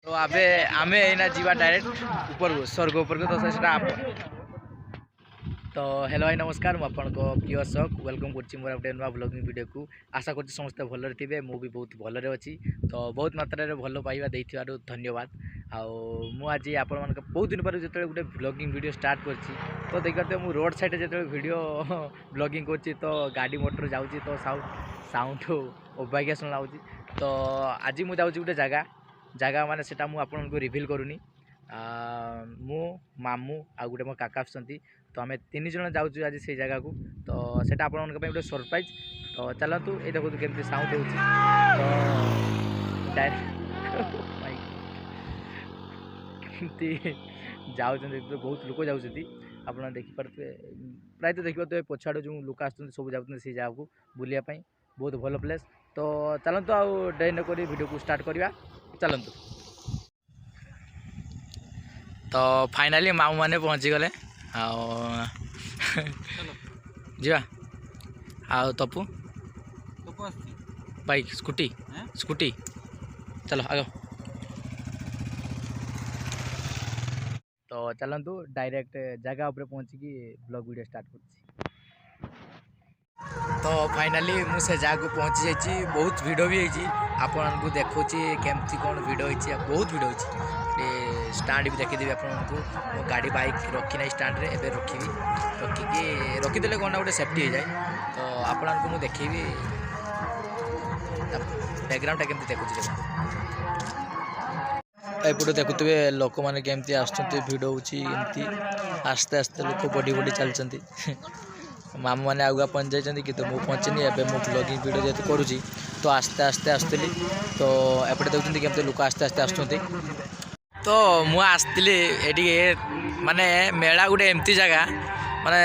तो आबे आमे एना जीवा डायरेक्ट ऊपर को स्वर्ग ऊपर को तो सेटा तो हेलो भाई नमस्कार मु आपन को प्रिय शक वेलकम करछि मोर अपडे नुवा ब्लॉगिंग वीडियो को आशा करछि समस्त भलरे थिबे मु भी बहुत भलरे अछि तो बहुत मात्रा रे भलो पाइबा दैथिबारु धन्यवाद आ मु आज आपन मन को बहुत दिन पर जतले गुटे ब्लॉगिंग वीडियो स्टार्ट करछि तो देखते मु रोड साइड जतले वीडियो ब्लॉगिंग करछि तो गाड़ी मोटर जाउछि तो साउंड ओबागिया सुना होछि तो आज मु जाउछि गुटे जगह माने सेटा मु आपन को रिवील करूनी मु मामू आ गुटे मो काका आछंती तो आम 3 जन जाऊँ आज से जगह को तो सेटा आप गोटे सरप्राइज तो चलतु ये देखो केमती साउंड हो जाऊँ बहुत लोक जाऊँगी आप देखिपे प्राय तो देखिए पछाड़ जो लोक आस सब जाऊँ से जगह को बुलायापी बहुत भल प्लेस तो चलतु आउ डे नक वीडियो को स्टार्ट करवा चलतु तो फाइनाली मामू मैंने पहुँची गले जा आओ तपु बाइक स्कूटी चलो आगे तो चलतु डायरेक्ट जगह उपर पहुँचिकी ब्लॉग वीडियो स्टार्ट कर तो फाइनाली मुझे जगह को पहुँची जाइए बहुत भिड़ भी होती आपन को देखो केमती कौन भिड़ होती बहुत भिड़ होती स्टाण्ड भी देखीदेवी आपको गाड़ी बाइक रखी ना स्टाण्ड रे एबे रखिकी रखीदे कौन गोटे सेफ्टी हो जाए तो आपको मुझे देखी बैकग्राउंड केमती देखुची एपटे देखुवे लोक मैंने केमती आसुँच भिड़ होती आस्ते आस्ते लोक बढ़ी बढ़ी चलती मामू मैंने आगे पहुँच जाइए कि तो मुझे पहुँचनी एवं मो ब्लॉगिंग वीडियो जेहतु करुँची तो आस्ते आस्ते आसुली तो एपटे देखते केमती लोक आस्ते आस्ते आसुँच तो मु आसती माने मेला गोटे एमती जगह माने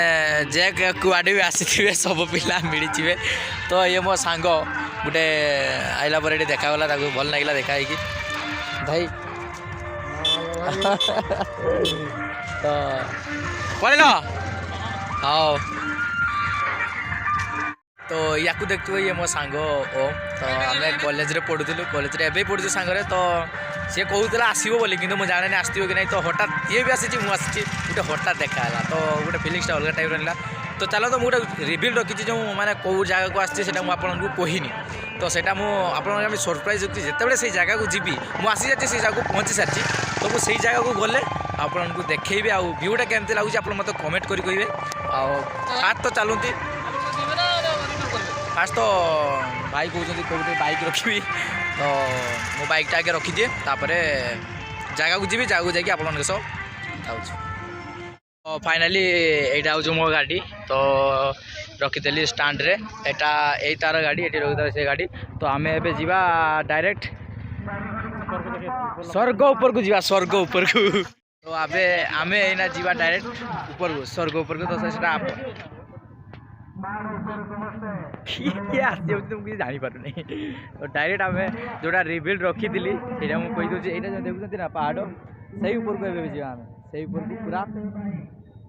जे कुआडे भी आसी सब पिला मिली तो ये मो सांग गोटे आइला पर देखागला भल लगे देखा भाई तो पढ़ल हाँ तो या देखते ये मो सांग ओम तो आम कॉलेज रे पढ़ुलु कॉलेज रे एबे पढ़ुଛୁ सांगरे तो सी कहूला आसो बोली कि मुझे जाने आसो कि नहीं तो हठात ये भी आसी मुझे गोटे हठात देखाला तो गोटे फिलिंग्सटा अलग टाइप रहा तो चलो तो मुझे रिविल रखी जो मैंने कौ जगह को आसी आपको कहनी तो सेटा मुझे सरप्राइज रखी जिते से जगह को जी मुझे जाती से जगह को पहुँची सारी तो मुझे से जगह को गले आपको देखी आउ व्यूटा केमती लगुच आप मत कमेंट करेंगे फास्ट तो चलती फास्ट तो भाई कहते कौटे बाइक रखी तो मो बाइकटा आगे रखीदिए तापर जगह को जी जगह को जाकि आप जाऊँ फाइनाली यहाँ हूँ मो गाड़ी तो रखीदेली स्टाण्ड रे एटा यही तार गाड़ी ये रखी से गाड़ी तो आम ए जा डायरेक्ट स्वर्ग ऊपर को जा स्वर्ग ऊपर को तो आबे आम एना जा डायरेक्ट ऊपर को स्वर्ग ऊपर को तो सेटा किए आसी मुझे जापर नहीं तो डायरेक्ट आम जोटा रिविल रखी थी ये मुझे कहीदे यहाँ जो देखुं ना पहाड़ से ऊपर को जा से ऊपर को पूरा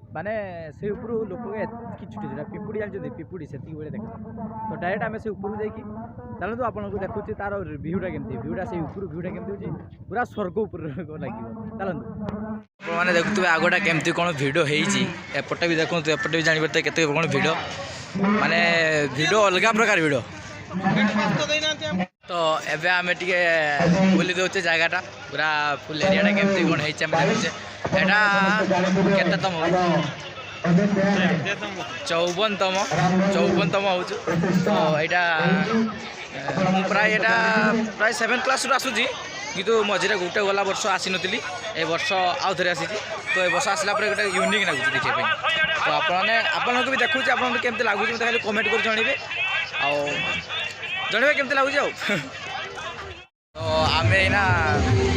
माने से ऊपर लोक कि छुटे छुटा पिपुड़ी जानते पिपुड़ी से देख तो डायरेक्ट आम से ऊपर जाकि चलते आपको देखुचे तार भ्यूटा केमती से ऊपर भ्यूटा केमती हो पूरा स्वर्ग ऊपर लगे चलते मैंने देखुए आगटा केमती कौन भिड़ होपटे भी देखो एपटे भी जानते केते कौन भिड़ माने भिड़ अलग प्रकार भिड़ तो एबे आमे टिके बुली दउचे जगहटा पूरा फुल एरियाटा केमती कौन होइचे हम देखुचे एटा केतम 54तम हो तो यहाँ प्राय प्राय 7 क्लास आसूँ कितु मझे गोटे गला वर्ष आसी नी ए वर्ष आउ थे आसी तो ए वर्ष आसला गोटे यूनिक लगुच देखापी तो आपको भी देखुचे आप केमती लगुच मतलब खाली कमेंट कर जनइबे जनइबे केमती लगुच तो आम ना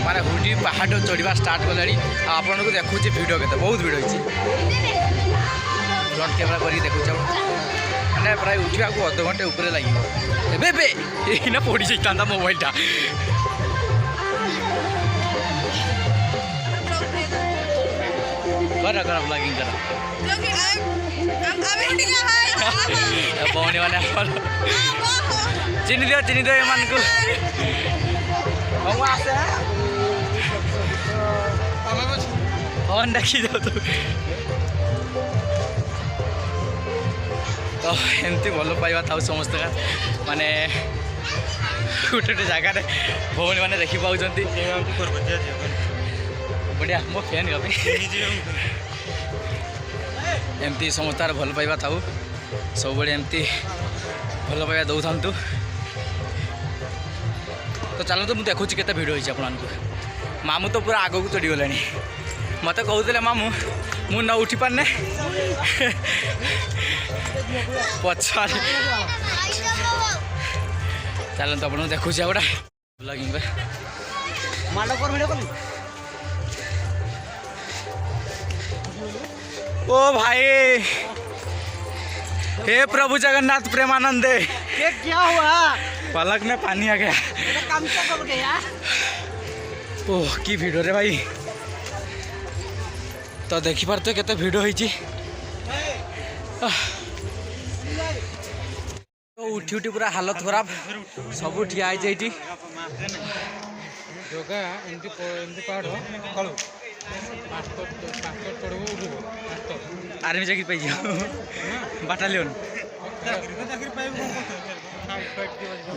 माने हुडी पहाड़ चढ़ा स्टार्ट कले आपको देखुचे भिड़ के बहुत भिड़ होती फ्रंट कैमेरा कर देखुचे मैंने प्राय उठा को अध घंटे ऊपर लगे पड़ी जाता मोबाइलटा कर ब्लॉगिंग कर भौणी मैंने चिन्ह दियो ये मान को आसे भगवान डाकी जाऊ तो एमती भल पाइबा था समस्त माने गोटे गोटे जगार भौणी मैंने देखी पाँच बढ़िया मो फैन एमती समस्त भल पाइबा था सब बड़े एमती भल पाइबा दौ था तो चलते मुझे देखुची केते भिड़ होती आपको मामू तो पूरा आग को चढ़ीगला मत कहते मामू मु न उठी पारने पछाड़ चलते आप देखुची गोटा ब्लॉगिंग ओ भाई हे प्रभु जगन्नाथ प्रेमानंद ये क्या हुआ? पलक में पानी आ गया। काम क्या कर गया? ओह की भिड़ रे भाई तो देखी पारते केते भिड़ होईची तो उठी उठी पूरा हालत खराब सब ठिया है जेठी योगा एमती एमती पहाड़ कळू पास्पोर्ट पड़ो उठो आर्मी चाकरी पाई बाटालियन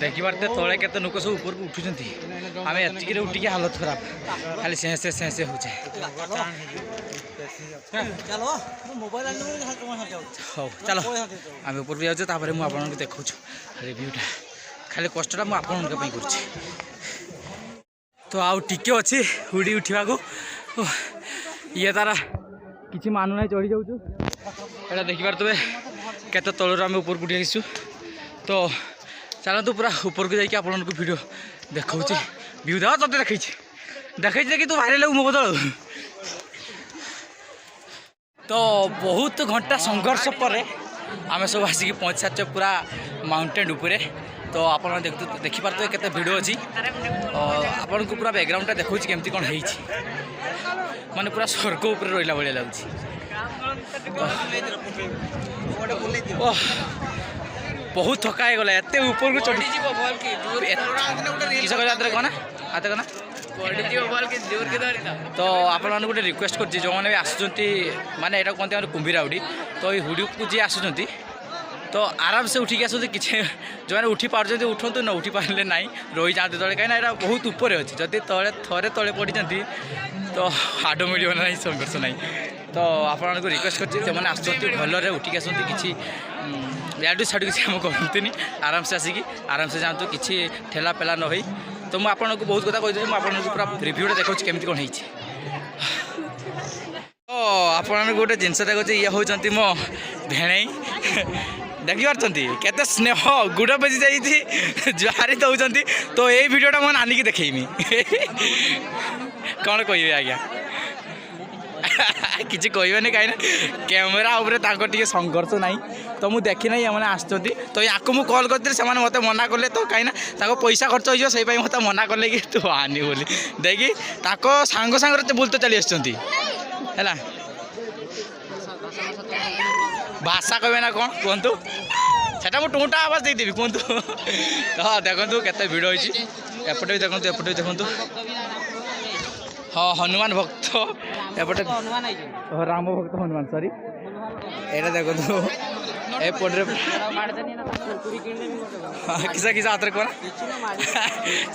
देखी पारते तले केते लोक सब ऊपर को उठुचंती आमे एतिकी उठिकी हालत खराब खाली से हो चलो मोबाइल हाँ चलो आम ऊपर भी जाऊँ तापर मुझे आपको देखा रिव्यूटा खाली कष्टा मुझे आपण कर तो आउ टिके अच्छी हुड़ी उठा ये तार कि मानु ना चढ़ी जाऊँ यहाँ देखिपार तुम केत तलर आम ऊपर को उठी तो चलतु पूरा ऊपर को जाकि आपको वीडियो देखा व्यू देख तो देखी देखी तू बाहर मो बदल तो बहुत घंटा संघर्ष पर आम सब आसिक पहुँच सारे पूरा माउंटेन उपरे तो आप देखिपारे केते भिड़ अच्छी आपन को पूरा बैकग्राउंड देखा केमती कौन है माने पूरा स्वर्ग उपर रहा भाई लगुच बहुत थका गला एत ऊपर को चढ़ी किस कहना हाथ कहना तो आप गोटे रिक्वेस्ट कर जो मैंने आसुँच माने यहाँ कहते कुंभीरा हुडी तो ये हुडी को जी आसुँच तो आराम से उठिक आस कि जो मैंने उठी पार्टी उठू न उठी पारे ना रही जाते तले कहीं यहाँ बहुत ऊपर अच्छी जदि तले थे तले पड़ी तो हाड मिल ना संघर्ष ना तो आपको रिक्वेस्ट कर मैंने आसुँच उठिक आस कि याडू छाड़ किसी आम कहते आराम से आसिक आराम से जातु कि ठेला पेला न तो मुझे आपको बहुत कथा कही मुझे पूरा रिव्यूटा देखा केमती कौन है तो आप गोटे जिनस देखिए ये हूँ मो भेणई देखिपी केते स्नेह गुड़ बेची जाइए जुआरी दौरान तो ये भिडटा मो नानी की देखेमी कौन कहे आज्ञा किसी कहबे कहीं कैमेरा उपरे संघर्ष ना तो मुझे देखी ना मैंने आसुँच तो या मुझे कल करते मत मना कले तो कहीं पैसा खर्च हो मत मना कले कि तू आनी बोली देखी सांग सांगे बुलते चली आसला भाषा कहे ना कौन कहतु से मुझे टूटा आवाज देदेवी कहतु तो देखो केते भिड़ होती एपटे भी देखो एपटे भी देखो हाँ हनुमान भक्त एपटे राम भक्त हनुमान सॉरी यहाँ देखो एपटे किसा किसा हाथ कौन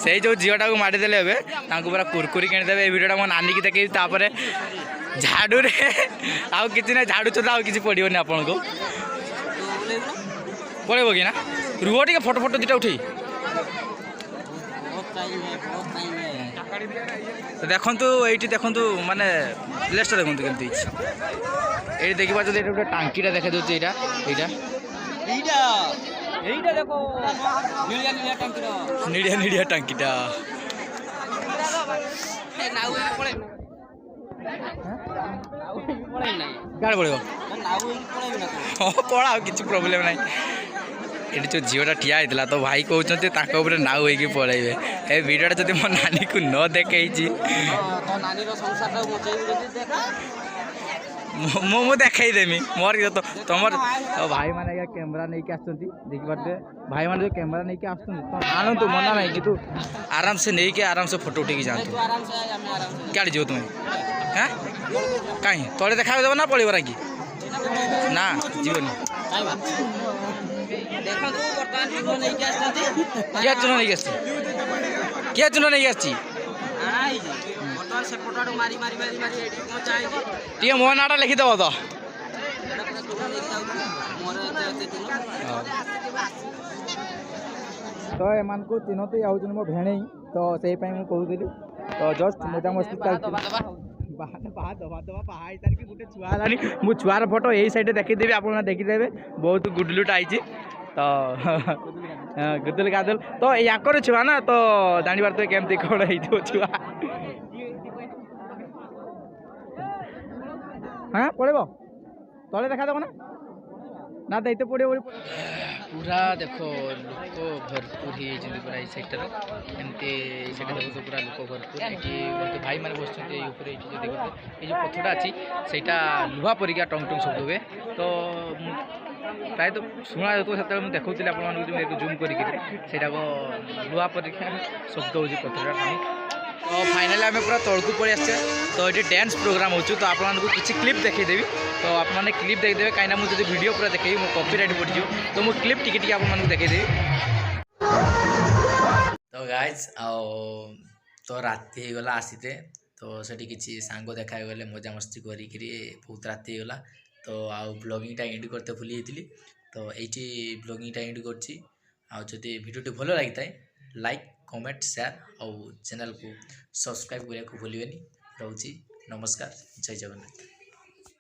से जो झीटा को मारिदेले पूरा कुरकुरी किणीदेवे ये भिडियोटा मो नानी की देखी झाड़ू रे आउ कि ना झाड़ू चला आउ कि पड़ोनी आपन को पड़ेब कि ना रुह टे फोटो फोटो दुटा उठे देखु ये देखु माने प्लेसटा देखु केमती ये देखी पार्टी ये गोटे टांकीटा देखा दूसरी निड़िया निड़िया टांकीटा गाड़ी पड़े हाँ पड़ा किसी प्रोब्लेम ना ये जो झीटा ठिया होता तो भाई कहते नाउ हो पलैबे ए भिडियोटा जब मो नानी को न देखी मु देखदेमी मोर तो तुम तो भाई मैंने कैमेरा नहीं देखिपे भाई मैंने जो कैमेरा नहीं आनतु मना ना कि तू आराम से नहीं आराम से फोटो उठे जातु क्या जो तुम्हें হ্যাঁ কাହିଁ ତଳେ ଦେଖାବାକୁ ଦେବ ନା ପଳେଇବ ନାକି ନା ଯିବନି ଦେଖନ୍ତୁ ବର୍ତ୍ତମାନ ଚୂନ ନେଇକି ଆସିଛନ୍ତି କିଏ ଚୂନ ନେଇକି ଆସିଛି କିଏ ଚୂନ ନେଇକି ଆସିଛି ଆଣା ହେଇଛି ବର୍ତ୍ତମାନ ସେପଟ ଆଡ଼ୁ ମାରି ମାରି ମାରି ମାରି ଏଠି ପହଞ୍ଚା ହେଇଛି ଟିକେ ମୋ ନାଁଟା ଲେଖିଦେବ ତ ଚୂନ ନେଇକି ଯାଉଛି ମୋର ଏତେ ଏତେ ଚୂନ ତ ଏମାନଙ୍କୁ ଚିହ୍ନ ତ ଆଉଛନ୍ତି ମୋ ଭେଣେଇ ତ ସେଇପାଇଁ ମୁଁ କହୁଥିଲି ତ ଜଷ୍ଟ ମଜାମସ୍ତି ଚାଲିଛି ବାହା ହେଇସାରିକି ଗୋଟେ ଛୁଆ ହେଲାଣି ମୁଁ ଛୁଆର ଫଟୋ ଏଇ ସାଇଡ଼ରେ ଦେଖିଦେବି ଆପଣମାନେ ଦେଖିଦେବେ ବହୁତ ଗୁଡଲୁଟା ହେଇଛି ତ ଗୁଦୁଲ ଗାଦୁଲ ତ ୟାଙ୍କର ଛୁଆ ନା ତ ଜାଣିପାରୁଥିବେ କେମିତି କ'ଣ ହେଇଥିବ ଛୁଆ ହଁ ପଳେଇବ ତଳେ ଦେଖାଦେବ ନା ଦେଇତେ ପଡ଼ିବ ପୁରା ଦେଖ ଲୋକ ଭରପୁର ହେଇଯାଇଛନ୍ତି ପୁରା ଏଇ ସାଇଡ଼୍ଟାରେ ଏମିତି ଏଇ ସାଇଡ଼୍ ଦେଖୁଛ ପୁରା ଲୋକ ଭରପୁର ଏଠି ବହୁତ ଭାଇମାନେ ବସୁଛନ୍ତି ଏଇ ଉପରେ ଏଇଠି ଯଦି ଦେଖୁଛ ଏଇ ଯେଉଁ ପଥରଟା ଅଛି ସେଇଟା ଲୁହା ପରିକା ଟଙ୍ଗ ଟଙ୍ଗ ଶବ୍ଦ ହୁଏ ତ ପ୍ରାୟତଃ ଶୁଣାଯାଉଥିବ ସେତେବେଳେ ମୁଁ ଦେଖାଉଥିଲି ଆପଣମାନଙ୍କୁ ଯେଉଁ ଜୁମ୍ କରିକି ସେଇଟାକ ଲୁହା ପରିକା ଶବ୍ଦ ହେଉଛି ପଥରଟା ସାଉଣ୍ଡ ତ ଫାଇନାଲି ଆମେ ପୁରା ତଳକୁ ପଳେଇ ଆସିଛେ ତ ଏଠି ଡ୍ୟାନ୍ସ ପ୍ରୋଗ୍ରାମ୍ ହେଉଛି ତ ଆପଣମାନଙ୍କୁ କିଛି କ୍ଲିପ୍ ଦେଖେଇଦେବି ତ ଆପଣମାନେ କ୍ଲିପ୍ ଦେଖିଦେବେ କାହିଁକିନା ମୁଁ ଯଦି ଭିଡ଼ିଓ ପୁରା ଦେଖେଇବି ମୋ କପିରାଇଟ୍ ପଡ଼ିଯିବ ତ ମୁଁ କ୍ଲିପ୍ ଟିକେ ଟିକେ ଆପଣମାନଙ୍କୁ ଦେଖେଇଦେବି ତ ଗାଇଜ୍ ଆଉ ତ ରାତି ହେଇଗଲା ଆସିତେ ତ ସେଠି କିଛି ସାଙ୍ଗ ଦେଖା ହେଇଗଲେ ମଜାମସ୍ତି କରିକିରି ବହୁତ ରାତି ହେଇଗଲା ତ ଆଉ ବ୍ଲଗିଂଟା ଏଣ୍ଡ କରତେ ଭୁଲି ଯାଇଥିଲି ତ ଏଇଠି ବ୍ଲଗିଂଟା ଏଣ୍ଡ କରିଛି ଆଉ ଯଦି ଭିଡ଼ିଓଟି ଭଲ ଲାଗିଥାଏ ଲାଇକ୍ କମେଣ୍ଟ ସେୟାର ଆଉ ଚ୍ୟାନେଲକୁ ସବସ୍କ୍ରାଇବ୍ କରିବାକୁ ଭୁଲିବେନି ରହୁଛି ନମସ୍କାର ଜୟ ଜଗନ୍ନାଥ।